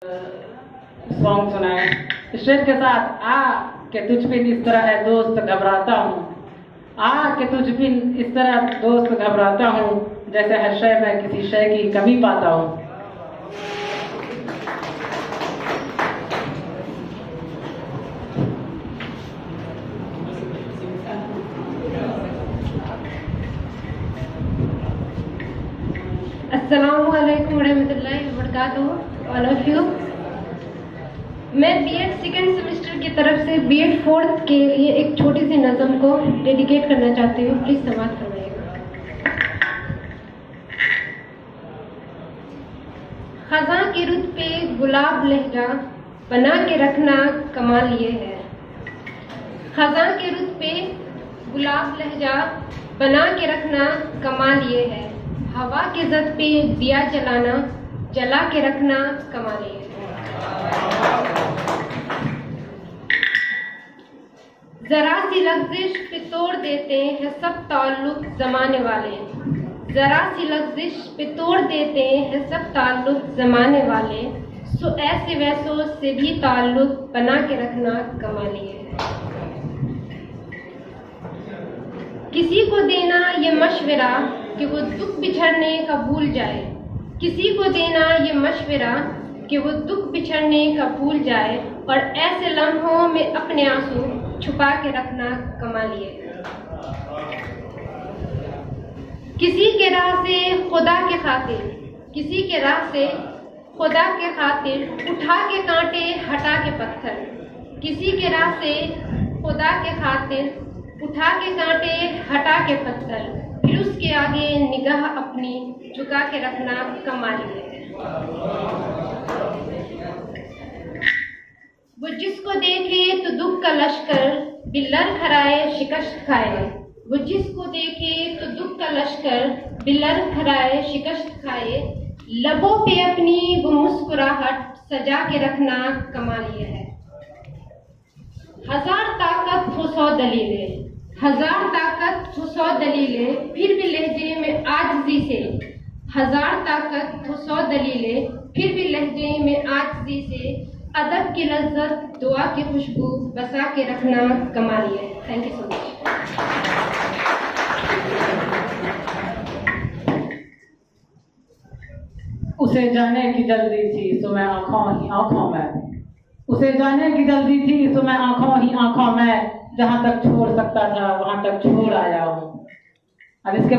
Song सुनाए शेर के साथ। आ के तुझ बिन इस तरह है दोस्त घबराता हूँ, आ के तुझ बिन इस तरह दोस्त घबराता हूँ, जैसे हर शय में किसी शय की कमी पाता हूँ। अस्सलामु अलैकुम रहमतुल्लाहि व बरकातुहू ऑल ऑफ यू। मैं बीएड सेकेंड सेमेस्टर की तरफ से बीएड फोर्थ के लिए एक छोटी सी नज़म को डेडिकेट करना चाहती हूँ। प्लीज समाअत फरमाइएगा। खज़ां की रुत पे गुलाब लहजा बना के रखना कमाल ये है। खज़ां की रुत पे गुलाब लहजा बना के रखना कमाल ये है। हवा के जद पे दिया जलाना जला के रखना कमाल ये है। जरा सी लफ्जिश पे तोड़ देते हैं सब ताल्लुक जमाने वाले। जरा सी लफ्जिश पे तोड़ देते हैं सब ताल्लुक जमाने वाले। सो ऐसे वैसों से भी ताल्लुक बना के रखना कमाल ये है। किसी को देना ये मशवरा कि वो दुख बिछड़ने का भूल जाए। किसी को देना ये मशवरा कि वो दुख बिछड़ने का भूल जाए, और ऐसे लम्हों में अपने आंसू छुपा के रखना कमाल ये है। किसी के राह से खुदा के खातिर, किसी के राह से खुदा के खातिर उठा के कांटे हटा के पत्थर। किसी के राह से खुदा के खातिर उठा के कांटे हटा के पत्थर, फिर उसके आगे निगाह अपनी झुका के रखना कमाल ये है। वो जिसको देखे तो दुख का लश्कर बिल्लर खराए शिकस्त खाए। वो जिसको देखे तो दुख का लश्कर बिल्लर खराए शिकस्त खाए। लबों पे अपनी वो मुस्कुराहट सजा के रखना कमाल ये है। हजार ताकत हो 100 दलीलें, हजार ताकत हो 100 दलीलें, फिर भी लहजे में आजिज़ी से। हजार ताकत हो 100 दलीलें, फिर भी लहजे में आजिज़ी से। अदब की लज्जत दुआ की खुशबू बसा के रखना कमाल ये है। Thank you so much. उसे जाने की जल्दी थी सो मैं आंखों ही आंखों में, उसे जाने की जल्दी थी सो मैं आंखों ही आंखों में, जहां तक छोड़ सकता था वहां तक छोड़ आया हूँ। अब इसके बाद